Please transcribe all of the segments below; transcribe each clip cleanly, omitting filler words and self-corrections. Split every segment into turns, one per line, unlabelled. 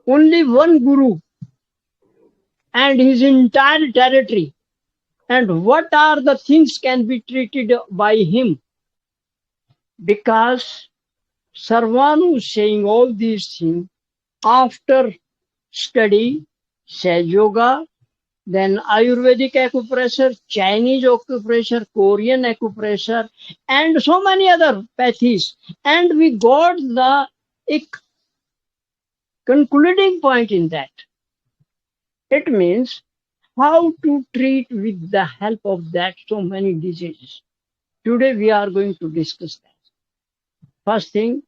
only one guru and his entire territory, and what are the things can be treated by him, because Sarvanu is saying all these things after study Saj Yoga, then Ayurvedic acupressure, Chinese acupressure, Korean acupressure, and so many other pathies. And we got the concluding point in that. It means how to treat with the help of that so many diseases. Today we are going to discuss that. First thing,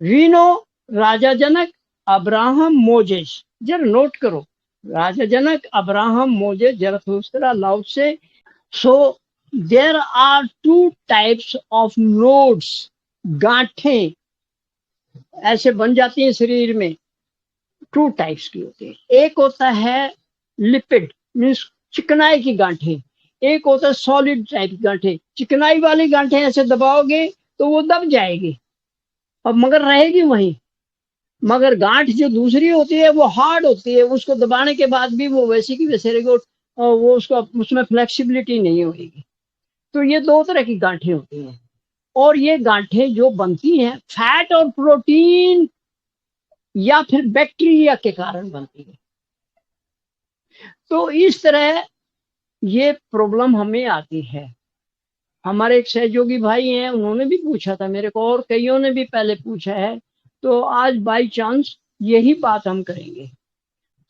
we know Raja Janak, Abraham, Moses. जरा note करो, राजा Janak, Abraham, Moses, Zarathustra, Lao Tzu. So there are two types of nodes, गांठें ऐसे बन जाती हैं शरीर में. टू टाइप्स की होती है. एक होता है लिपिड मीन्स चिकनाई की गांठें, एक होता है सॉलिड टाइप की गांठें. चिकनाई वाली गांठें ऐसे दबाओगे तो वो दब जाएगी और मगर रहेगी वहीं. मगर गांठ जो दूसरी होती है वो हार्ड होती है, उसको दबाने के बाद भी वो वैसी की वैसे रहेगी और वो उसको उसमें फ्लेक्सिबिलिटी नहीं होगी. तो ये दो तरह की गांठें होती हैं. और ये गांठें जो बनती हैं फैट और प्रोटीन या फिर बैक्टीरिया के कारण बनती है. तो इस तरह ये प्रॉब्लम हमें आती है. हमारे एक सहयोगी भाई हैं, उन्होंने भी पूछा था मेरे को और कईयों ने भी पहले पूछा है. तो आज बाय चांस यही बात हम करेंगे.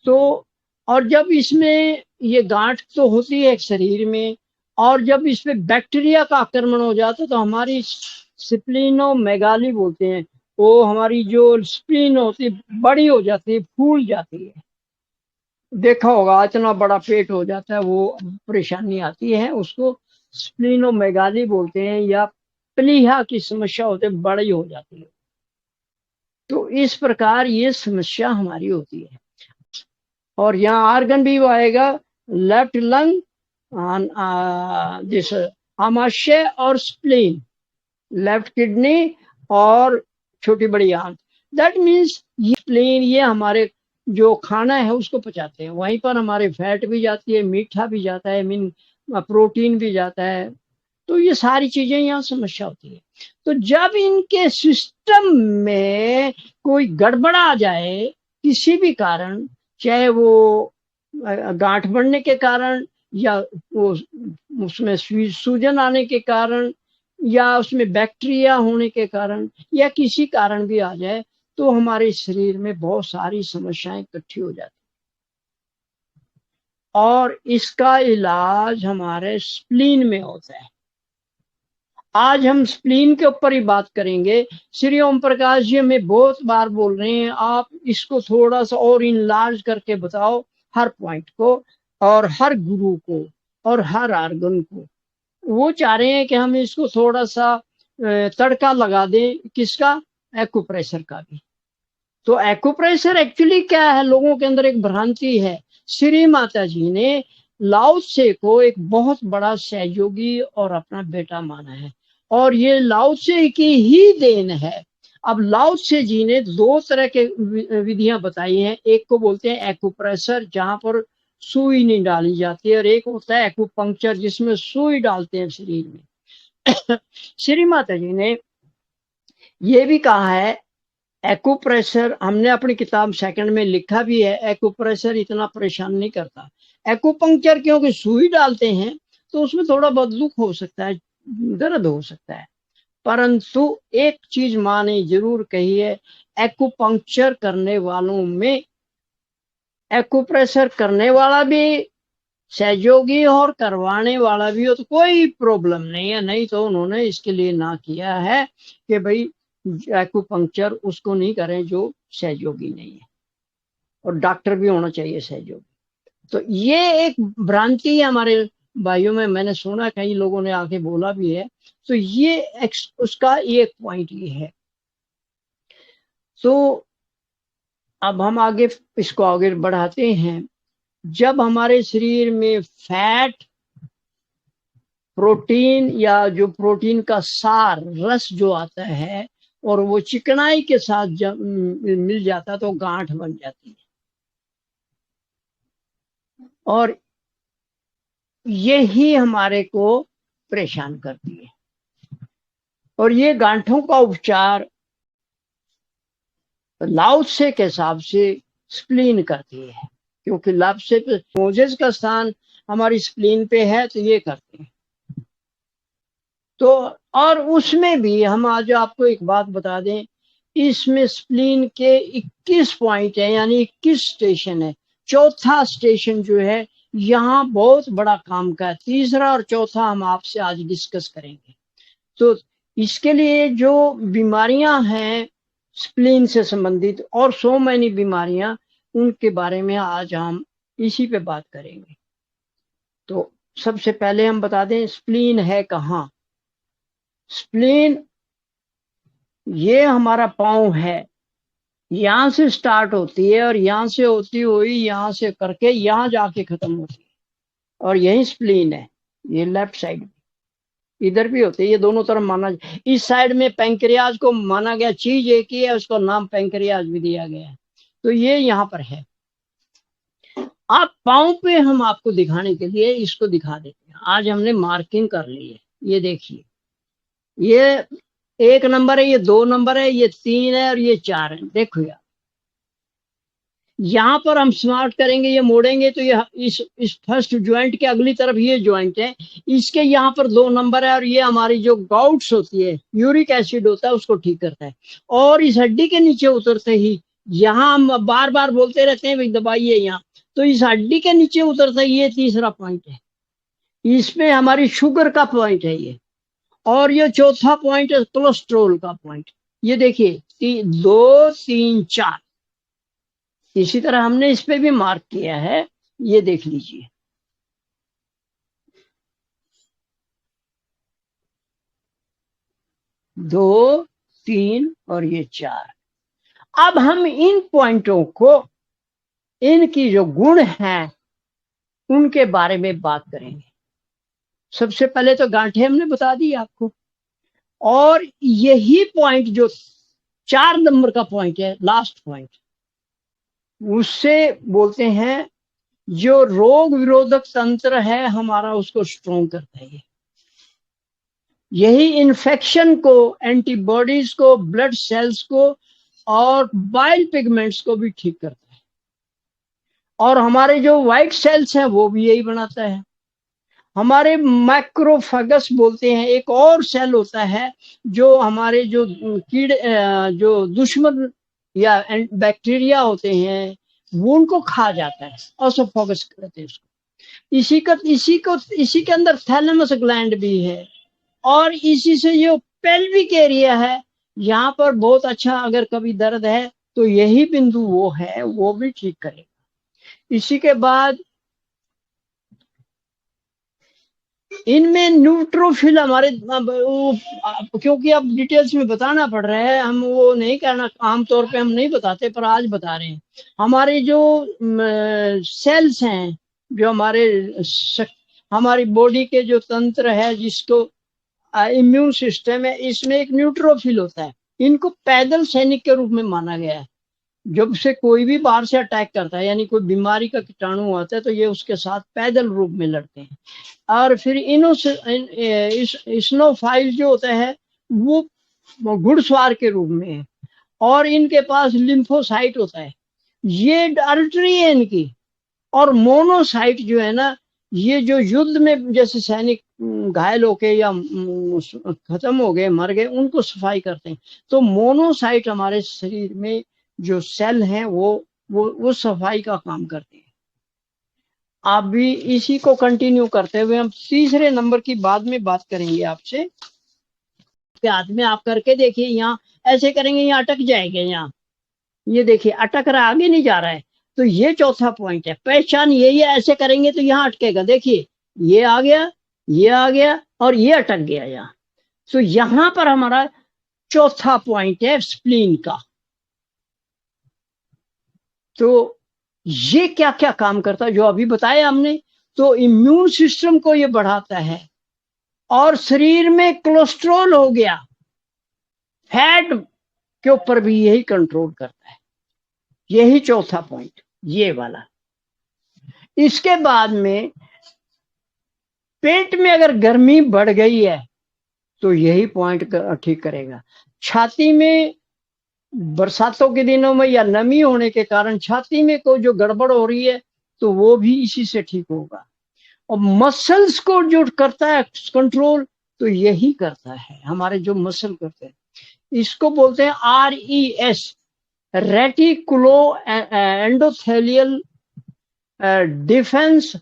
तो और जब इसमें ये गांठ तो होती है शरीर में, और जब इसमें बैक्टीरिया का आक्रमण हो जाता है तो हमारी स्प्लीनोमेगाली बोलते हैं, वो हमारी जो स्प्लीन होती है बड़ी हो जाती है, फूल जाती है. देखा होगा इतना बड़ा पेट हो जाता है, वो परेशानी आती है, उसको स्प्लीनोमेगाली बोलते हैं, या प्लीहा की समस्या होती है, बड़ी हो जाती है. तो इस प्रकार ये समस्या हमारी होती है. और यहाँ आर्गन भी वो आएगा, लेफ्ट लंग, दिस आमाशय और स्प्लीन, लेफ्ट किडनी और छोटी बड़ी आंत. दैट मीन्स ये स्प्लीन ये हमारे जो खाना है उसको पचाते हैं, वहीं पर हमारे फैट भी जाती है, मीठा भी जाता है, मीन प्रोटीन भी जाता है. तो ये सारी चीजें यहाँ समस्या होती है. तो जब इनके सिस्टम में कोई गड़बड़ आ जाए किसी भी कारण, चाहे वो गांठ बढ़ने के कारण, या वो उसमें सूजन आने के कारण, या उसमें बैक्टीरिया होने के कारण, या किसी कारण भी आ जाए, तो हमारे शरीर में बहुत सारी समस्याएं इकट्ठी हो जाती. और इसका इलाज हमारे स्प्लीन में होता है. आज हम स्प्लीन के ऊपर ही बात करेंगे. श्री ओम प्रकाश जी हमें बहुत बार बोल रहे हैं, आप इसको थोड़ा सा और इनलार्ज करके बताओ हर पॉइंट को और हर गुरु को और हर आर्गन को. वो चाह रहे हैं कि हम इसको थोड़ा सा तड़का लगा दें. किसका? एक्यूप्रेशर का भी. तो एक्यूप्रेशर एक्चुअली क्या है, लोगों के अंदर एक भ्रांति है. श्री माता जी ने लाओ त्से को एक बहुत बड़ा सहयोगी और अपना बेटा माना है, और ये लाओ त्से की ही देन है. अब लाओ त्से जी ने दो तरह के विधियां बताई हैं. एक को बोलते हैं एक्यूप्रेशर, जहां पर सुई नहीं डाली जाती है, और एक होता है एक्यूपंक्चर, जिसमें सुई डालते हैं शरीर में. श्री माता जी ने ये भी कहा है एक्यूप्रेशर, हमने अपनी किताब सेकंड में लिखा भी है, एक्यूप्रेशर इतना परेशान नहीं करता. एक्यूपंक्चर क्योंकि सुई डालते हैं तो उसमें थोड़ा बहुत दुख हो सकता है, दर्द हो सकता है. परंतु एक चीज माँ ने जरूर कही है, एक्यूपंक्चर करने वालों में एक्यूप्रेशर करने वाला भी सहयोगी और करवाने वाला भी हो तो कोई प्रॉब्लम नहीं है. नहीं तो उन्होंने इसके लिए ना किया है कि भाई एक्यूपंक्चर उसको नहीं करें जो सहयोगी नहीं है, और डॉक्टर भी होना चाहिए सहयोगी. तो ये एक भ्रांति है हमारे भाइयों में, मैंने सुना कई लोगों ने आके बोला भी है. तो ये उसका एक पॉइंट ये है. तो अब हम आगे इसको आगे बढ़ाते हैं. जब हमारे शरीर में फैट, प्रोटीन या जो प्रोटीन का सार रस जो आता है और वो चिकनाई के साथ जब मिल जाता तो गांठ बन जाती है। और यही हमारे को परेशान करती है। और ये गांठों का उपचार लाओ त्से के हिसाब से स्प्लीन करती है, क्योंकि लाओ त्से पे मोजेस का स्थान हमारी स्प्लीन पे है, तो ये करते हैं। तो और उसमें भी हम आज आपको एक बात बता दें, इसमें स्प्लीन के 21 पॉइंट है, यानी 21 स्टेशन है। चौथा स्टेशन जो है यहाँ बहुत बड़ा काम का है। तीसरा और चौथा हम आपसे आज डिस्कस करेंगे। तो इसके लिए जो बीमारियां हैं स्प्लीन से संबंधित और सो मैनी बीमारियां, उनके बारे में आज हम इसी पे बात करेंगे। तो सबसे पहले हम बता दें स्प्लीन है कहाँ। स्प्लीन ये हमारा पाँव है, यहाँ से स्टार्ट होती है और यहाँ से होती हुई यहाँ से करके यहाँ जाके खत्म होती है, और यही स्प्लीन है। ये लेफ्ट साइड इधर भी होते हैं, ये दोनों तरफ माना। इस साइड में पैंक्रियाज को माना गया, चीज एक ही है, उसको नाम पैंक्रियाज भी दिया गया है। तो ये यहाँ पर है। आप पाँव पे हम आपको दिखाने के लिए इसको दिखा देते हैं। आज हमने मार्किंग कर ली है। ये देखिए, ये 1 नंबर है, ये 2 नंबर है, ये 3 है और ये 4 है। देखो यार, यहाँ पर हम स्मार्ट करेंगे, ये मोड़ेंगे तो ये इस फर्स्ट ज्वाइंट के अगली तरफ ये ज्वाइंट है, इसके यहाँ पर 2 नंबर है, और ये हमारी जो गाउट्स होती है, यूरिक एसिड होता है, उसको ठीक करता है। और इस हड्डी के नीचे उतरते ही, यहाँ हम बार बार बोलते रहते हैं भाई दबाइए यहाँ, तो इस हड्डी के नीचे उतरता ही ये तीसरा पॉइंट है, इसमें हमारी शुगर का पॉइंट है ये। और ये चौथा पॉइंट है कोलेस्ट्रोल का पॉइंट। ये देखिए 2 3 4, इसी तरह हमने इस पे भी मार्क किया है, ये देख लीजिए। दो, 3 और ये 4। अब हम इन पॉइंटों को, इनकी जो गुण हैं, उनके बारे में बात करेंगे। सबसे पहले तो गांठें हमने बता दी आपको, और यही पॉइंट जो 4 नंबर का पॉइंट है, लास्ट पॉइंट, उससे बोलते हैं जो रोग विरोधक तंत्र है हमारा, उसको स्ट्रॉन्ग करता है। यही इन्फेक्शन को, एंटीबॉडीज को, ब्लड सेल्स को और बाइल पिगमेंट्स को भी ठीक करता है। और हमारे जो व्हाइट सेल्स हैं वो भी यही बनाता है। हमारे मैक्रोफेगस बोलते हैं, एक और सेल होता है जो हमारे जो कीड़े, जो दुश्मन या बैक्टीरिया होते हैं, वो उनको खा जाता है, ऑसोफेगस कहते हैं उसको। इसी के अंदर थैलेमस ग्लैंड भी है, और इसी से जो पेल्विक एरिया है, यहाँ पर बहुत अच्छा, अगर कभी दर्द है तो यही बिंदु वो है, वो भी ठीक करेगा। इसी के बाद इनमें न्यूट्रोफिल हमारे, क्योंकि अब डिटेल्स में बताना पड़ रहा है, हम वो नहीं कहना, आमतौर पे हम नहीं बताते, पर आज बता रहे हैं। हमारे जो सेल्स हैं, जो हमारी बॉडी के जो तंत्र है, जिसको इम्यून सिस्टम है, इसमें एक न्यूट्रोफिल होता है। इनको पैदल सैनिक के रूप में माना गया है। जब से कोई भी बाहर से अटैक करता है, यानी कोई बीमारी का कीटाणु आता है, तो ये उसके साथ पैदल रूप में लड़ते हैं। और फिर इस्नोफाइल जो होता है वो घुड़सवार के रूप में है, और इनके पास लिम्फोसाइट होता है, ये आर्टरी है इनकी। और मोनोसाइट जो है ना, ये जो युद्ध में जैसे सैनिक घायल होके या खत्म हो गए, मर गए, उनको सफाई करते हैं। तो मोनोसाइट हमारे शरीर में जो सेल हैं वो सफाई का काम करते हैं। आप भी इसी को कंटिन्यू करते हुए हम तीसरे नंबर की बाद में बात करेंगे आपसे। के हाथ में आप करके देखिए, यहाँ ऐसे करेंगे, यहाँ अटक जाएंगे, यहाँ ये देखिए अटक रहा, आगे नहीं जा रहा है। तो ये चौथा पॉइंट है, पहचान यही है। ऐसे करेंगे तो यहाँ अटकेगा, देखिए ये आ गया, ये आ गया, और ये अटक गया यहाँ। तो यहाँ पर हमारा चौथा पॉइंट है स्प्लीन का। तो ये क्या क्या काम करता है जो अभी बताया हमने। तो इम्यून सिस्टम को ये बढ़ाता है, और शरीर में कोलेस्ट्रॉल हो गया फैट के ऊपर भी यही कंट्रोल करता है। यही चौथा पॉइंट, ये वाला। इसके बाद में पेट में अगर गर्मी बढ़ गई है तो यही पॉइंट ठीक करेगा। छाती में बरसातों के दिनों में या नमी होने के कारण छाती में कोई जो गड़बड़ हो रही है तो वो भी इसी से ठीक होगा। और मसल्स को जो करता है कंट्रोल, तो यही करता है, हमारे जो मसल करते हैं, इसको बोलते हैं RES, reticulo endothelial defence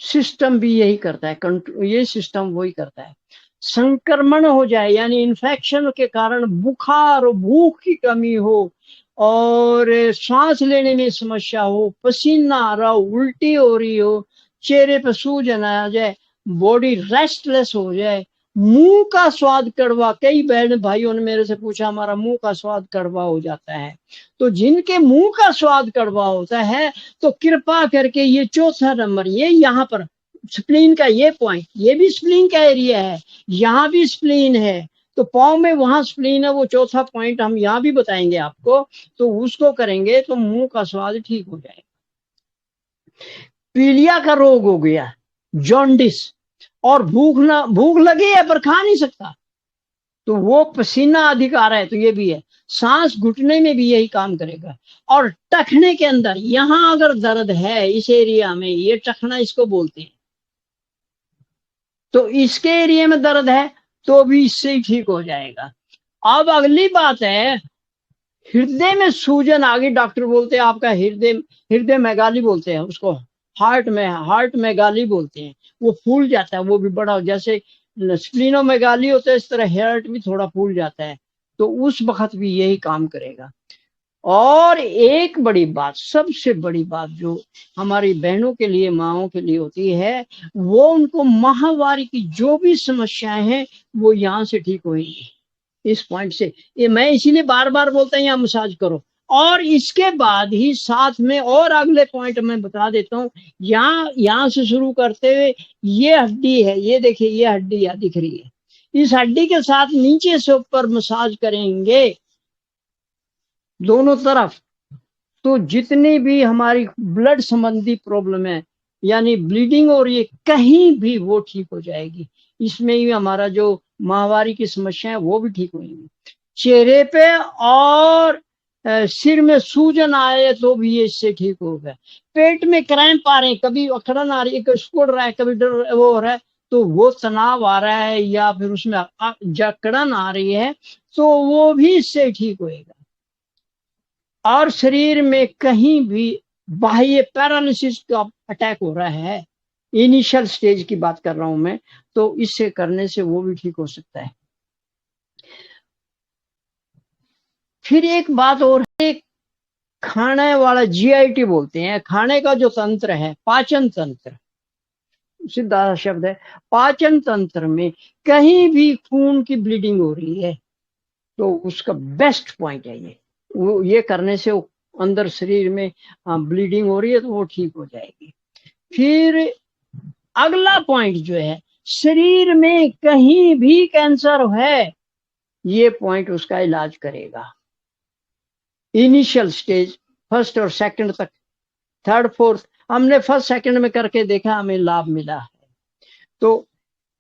system भी यही करता है, ये सिस्टम वही करता है। संक्रमण हो जाए यानी इन्फेक्शन के कारण बुखार हो, भूख की कमी हो और सांस लेने में समस्या हो, पसीना आ रहा हो, उल्टी हो रही हो, चेहरे पर सूजन आ जाए, बॉडी रेस्टलेस हो जाए, मुंह का स्वाद कड़वा, कई बहन भाइयों ने मेरे से पूछा हमारा मुंह का स्वाद कड़वा हो जाता है, तो जिनके मुंह का स्वाद कड़वा होता है तो कृपा करके ये चौथा नंबर, ये यहाँ पर स्प्लीन का ये पॉइंट, ये भी स्प्लीन का एरिया है, यहाँ भी स्प्लीन है, तो पाँव में वहां स्प्लीन है, वो चौथा पॉइंट हम यहाँ भी बताएंगे आपको, तो उसको करेंगे तो मुंह का स्वाद ठीक हो जाएगा। पीलिया का रोग हो गया, जॉन्डिस, और भूख लगी है पर खा नहीं सकता, तो वो पसीना अधिक आ रहा है, तो ये भी है। सांस घुटने में भी यही काम करेगा। और टखने के अंदर यहां अगर दर्द है इस एरिया में, ये टखना इसको बोलते हैं, तो इसके एरिया में दर्द है तो भी इससे ही ठीक हो जाएगा। अब अगली बात है, हृदय में सूजन आ गई, डॉक्टर बोलते हैं आपका हृदय मेगाली बोलते हैं उसको, हार्ट मेगाली बोलते हैं, वो फूल जाता है, वो भी बड़ा, जैसे स्प्लीनोमेगाली होता है इस तरह हार्ट भी थोड़ा फूल जाता है, तो उस वक्त भी यही काम करेगा। और एक बड़ी बात, सबसे बड़ी बात जो हमारी बहनों के लिए, माओं के लिए होती है, वो उनको माहवारी की जो भी समस्याएं हैं वो यहाँ से ठीक होंगी, इस पॉइंट से। ये मैं इसीलिए बार बार बोलता हूँ यहाँ मसाज करो। और इसके बाद ही साथ में और अगले पॉइंट मैं बता देता हूँ, यहाँ से शुरू करते हुए ये हड्डी है, ये देखिए ये हड्डी यहाँ दिख रही है, इस हड्डी के साथ नीचे से ऊपर मसाज करेंगे दोनों तरफ, तो जितनी भी हमारी ब्लड संबंधी प्रॉब्लम है, यानी ब्लीडिंग और ये कहीं भी, वो ठीक हो जाएगी। इसमें ही हमारा जो माहवारी की समस्या है वो भी ठीक होगी। चेहरे पे और सिर में सूजन आए तो भी ये इससे ठीक होगा। पेट में क्रैम्प आ रहे हैं, कभी अकड़न आ रही है, कभी सिकुड़ रहा है, कभी डर वो हो रहा है, तो वो तनाव आ रहा है या फिर उसमें जकड़न आ रही है, तो वो भी इससे ठीक होएगा। और शरीर में कहीं भी बाह्य पैरालिसिस का अटैक हो रहा है, इनिशियल स्टेज की बात कर रहा हूं मैं, तो इससे करने से वो भी ठीक हो सकता है। फिर एक बात और है, खाने वाला GIT बोलते हैं, खाने का जो तंत्र है, पाचन तंत्र, सीधा शब्द है, पाचन तंत्र में कहीं भी खून की ब्लीडिंग हो रही है तो उसका बेस्ट पॉइंट है ये, वो ये करने से वो अंदर शरीर में ब्लीडिंग हो रही है तो वो ठीक हो जाएगी। फिर अगला पॉइंट जो है, शरीर में कहीं भी कैंसर है, ये पॉइंट उसका इलाज करेगा। इनिशियल स्टेज, फर्स्ट और सेकंड तक, थर्ड फोर्थ, हमने फर्स्ट सेकंड में करके देखा, हमें लाभ मिला है। तो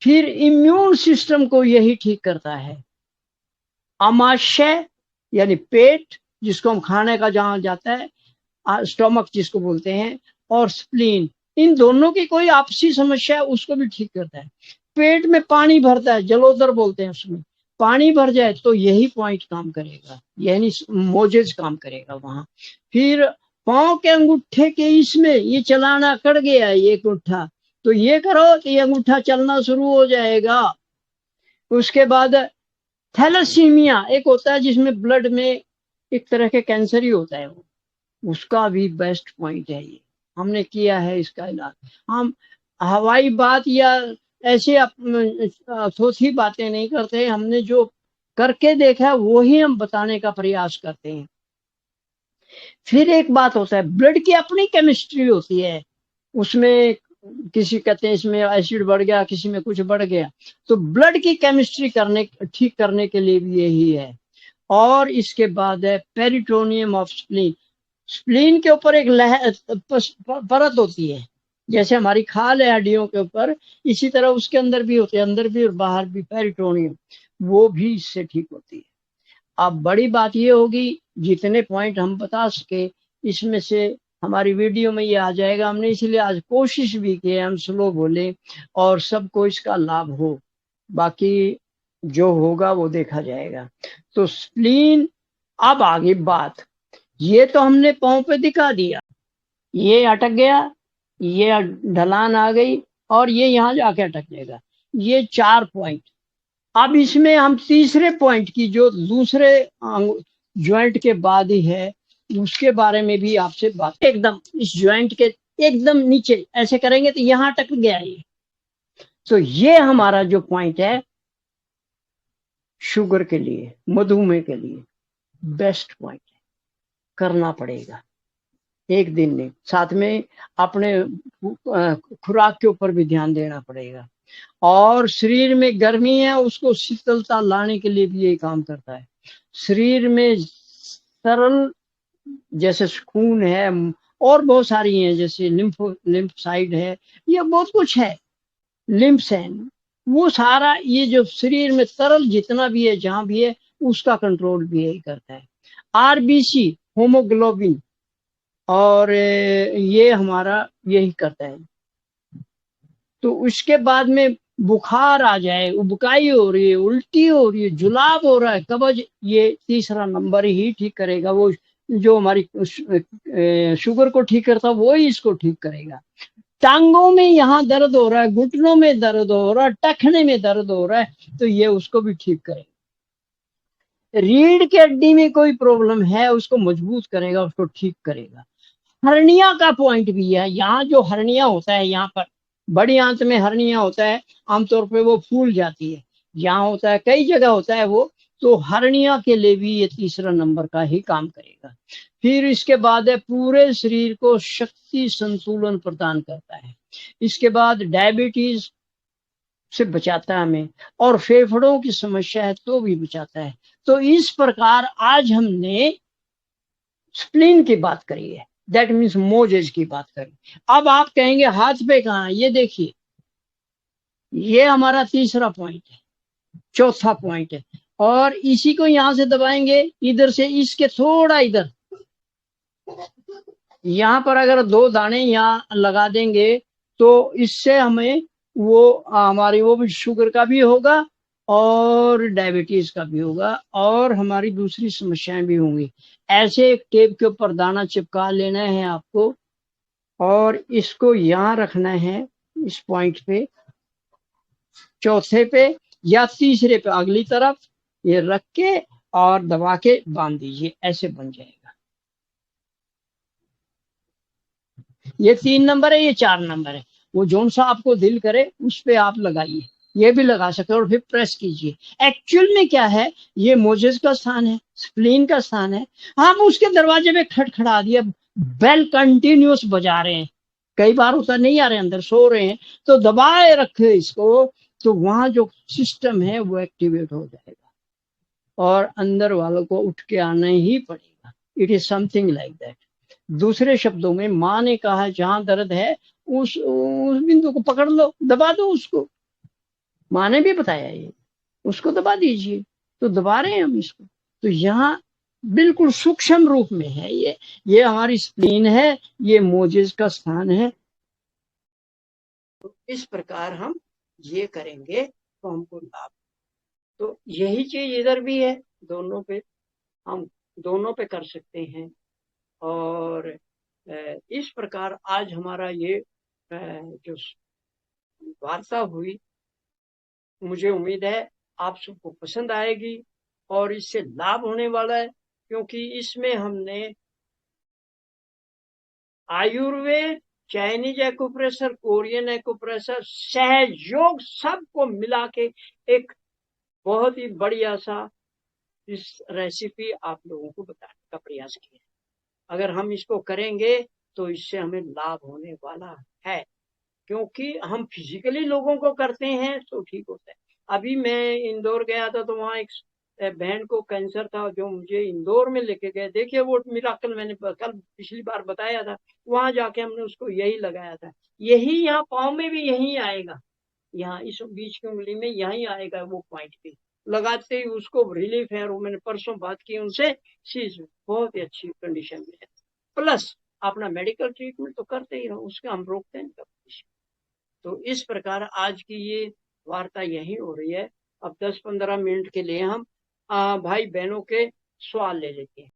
फिर इम्यून सिस्टम को यही ठीक करता है। अमाशय यानी पेट, जिसको हम खाने का जहां जाता है, स्टोमक जिसको बोलते हैं, और स्प्लीन, इन दोनों की कोई आपसी समस्या है उसको भी ठीक करता है। पेट में पानी भरता है, जलोदर बोलते हैं, उसमें पानी भर जाए तो यही पॉइंट काम करेगा, यानी मोजेज काम करेगा वहां। फिर पांव के अंगूठे के इसमें ये चलाना कट गया ये अंगूठा, तो ये करो तो ये अंगूठा चलना शुरू हो जाएगा। उसके बाद थैलेसीमिया एक होता है जिसमें ब्लड में एक तरह के कैंसर ही होता है, वो उसका भी बेस्ट पॉइंट है, ये हमने किया है इसका इलाज। हम हवाई बात या ऐसे थोथी बातें नहीं करते, हमने जो करके देखा है वो ही हम बताने का प्रयास करते हैं। फिर एक बात होता है, ब्लड की अपनी केमिस्ट्री होती है, उसमें किसी कहते हैं इसमें एसिड बढ़ गया, किसी में कुछ बढ़ गया, तो ब्लड की केमिस्ट्री ठीक करने के लिए भी यही है। और इसके बाद है पेरिटोनियम ऑफ स्प्लीन। स्प्लीन के ऊपर एक परत होती है, जैसे हमारी खाल है हड्डियों के ऊपर, इसी तरह उसके अंदर भी होती है, अंदर भी और बाहर भी पेरिटोनियम, वो भी इससे ठीक होती है। अब बड़ी बात ये होगी, जितने पॉइंट हम बता सके इसमें से हमारी वीडियो में ये आ जाएगा। हमने इसलिए आज कोशिश भी की है हम स्लो बोले और सबको इसका लाभ हो, बाकी जो होगा वो देखा जाएगा। तो स्प्लीन, अब आगे बात, ये तो हमने पाँव पे दिखा दिया, ये अटक गया, ये ढलान आ गई और ये यहाँ जाके अटक जाएगा। ये 4 पॉइंट। अब इसमें हम तीसरे पॉइंट की, जो दूसरे ज्वाइंट के बाद ही है, उसके बारे में भी आपसे बात। एकदम इस ज्वाइंट के एकदम नीचे ऐसे करेंगे तो यहाँ अटक गया ये। तो ये हमारा जो पॉइंट है शुगर के लिए, मधुमेह के लिए बेस्ट पॉइंट है, करना पड़ेगा एक दिन में। साथ में अपने खुराक के ऊपर भी ध्यान देना पड़ेगा। और शरीर में गर्मी है उसको शीतलता लाने के लिए भी ये काम करता है। शरीर में तरल, जैसे खून है और बहुत सारी हैं, जैसे लिम्फसाइड है, ये बहुत कुछ है, लिम्फ्स हैं, वो सारा ये जो शरीर में तरल जितना भी है जहां भी है उसका कंट्रोल भी यही करता है। आरबीसी, होमोग्लोबिन, और ये हमारा यही करता है। तो उसके बाद में बुखार आ जाए, उबकाई हो रही है, उल्टी हो रही है, जुलाब हो रहा है, कब्ज, ये तीसरा नंबर ही ठीक करेगा। वो जो हमारी शुगर को ठीक करता है वो ही इसको ठीक करेगा। टांगों में यहाँ दर्द हो रहा है, घुटनों में दर्द हो रहा है, टखने में दर्द हो रहा है, तो ये उसको भी ठीक करेगा। रीढ़ की हड्डी में कोई प्रॉब्लम है उसको मजबूत करेगा, उसको ठीक करेगा। हर्निया का पॉइंट भी है, यहाँ जो हर्निया होता है, यहाँ पर बड़ी आंत में हर्निया होता है, आमतौर पे वो फूल जाती है, यहाँ होता है, कई जगह होता है वो। तो हर्निया के लिए भी ये तीसरा नंबर का ही काम करेगा। फिर इसके बाद है पूरे शरीर को शक्ति संतुलन प्रदान करता है। इसके बाद डायबिटीज से बचाता है हमें, और फेफड़ों की समस्या है तो भी बचाता है। तो इस प्रकार आज हमने स्प्लीन की बात करी है, दैट मीन्स मोजेज की बात करी। अब आप कहेंगे हाथ पे कहाँ, ये देखिए, ये हमारा तीसरा पॉइंट है, चौथा पॉइंट है, और इसी को यहां से दबाएंगे, इधर से इसके थोड़ा इधर, यहाँ पर अगर 2 दाने यहाँ लगा देंगे तो इससे हमें वो हमारी वो भी शुगर का भी होगा और डायबिटीज का भी होगा और हमारी दूसरी समस्याएं भी होंगी। ऐसे एक टेप के ऊपर दाना चिपका लेना है आपको और इसको यहाँ रखना है, इस पॉइंट पे, चौथे पे या तीसरे पे, अगली तरफ ये रख के और दबा के बांध दीजिए, ऐसे बन जाएगा। ये 3 नंबर है, ये 4 नंबर है, वो जोन सा आपको दिल करे उस पे आप लगाइए, ये भी लगा सकते हो और फिर प्रेस कीजिए। एक्चुअल में क्या है, ये मोजेस का स्थान है, स्प्लीन का स्थान है। हम उसके दरवाजे पे खटखड़ा दिया, बेल कंटिन्यूस बजा रहे हैं, कई बार होता नहीं आ रहे, अंदर सो रहे हैं, तो दबाए रखे इसको, तो वहां जो सिस्टम है वो एक्टिवेट हो जाएगा और अंदर वालों को उठ के आना ही पड़ेगा। It is something like that. दूसरे शब्दों में माँ ने कहा जहां दर्द है उस बिंदु को पकड़ लो, दबा दो उसको। माँ ने भी बताया ये, उसको दबा दीजिए, तो दबा रहे हैं हम इसको। तो यहाँ बिल्कुल सूक्ष्म रूप में है ये हमारी स्प्लीन है, ये मोजेज का स्थान है। तो इस प्रकार हम ये करेंगे तो हमको लाभ। तो यही चीज इधर भी है, दोनों पे हम दोनों पे कर सकते हैं। और इस प्रकार आज हमारा ये जो वार्ता हुई, मुझे उम्मीद है आप सबको पसंद आएगी और इससे लाभ होने वाला है, क्योंकि इसमें हमने Ayurveda, Chinese acupressure, Korean acupressure, सहयोग सबको मिला के एक बहुत ही बढ़िया सा इस रेसिपी आप लोगों को बताने का प्रयास किया। अगर हम इसको करेंगे तो इससे हमें लाभ होने वाला है, क्योंकि हम फिजिकली लोगों को करते हैं तो ठीक होता है। अभी मैं इंदौर गया था तो वहाँ एक बहन को कैंसर था, जो मुझे इंदौर में लेके गए। देखिए वो मिराकल, मैंने कल पिछली बार बताया था, वहां जाके हमने उसको यही लगाया था। यही यहाँ पाँव में भी यही आएगा, यहाँ इस बीच की उंगली में यही आएगा, वो पॉइंट पे लगाते ही उसको रिलीफ है। और मैंने परसों बात की उनसे, चीज बहुत ही अच्छी कंडीशन में है। प्लस अपना मेडिकल ट्रीटमेंट तो करते ही रहो, उसका हम रोकते हैं कभी। तो इस प्रकार आज की ये वार्ता यही हो रही है। अब 10-15 मिनट के लिए हम भाई बहनों के सवाल ले लेते हैं।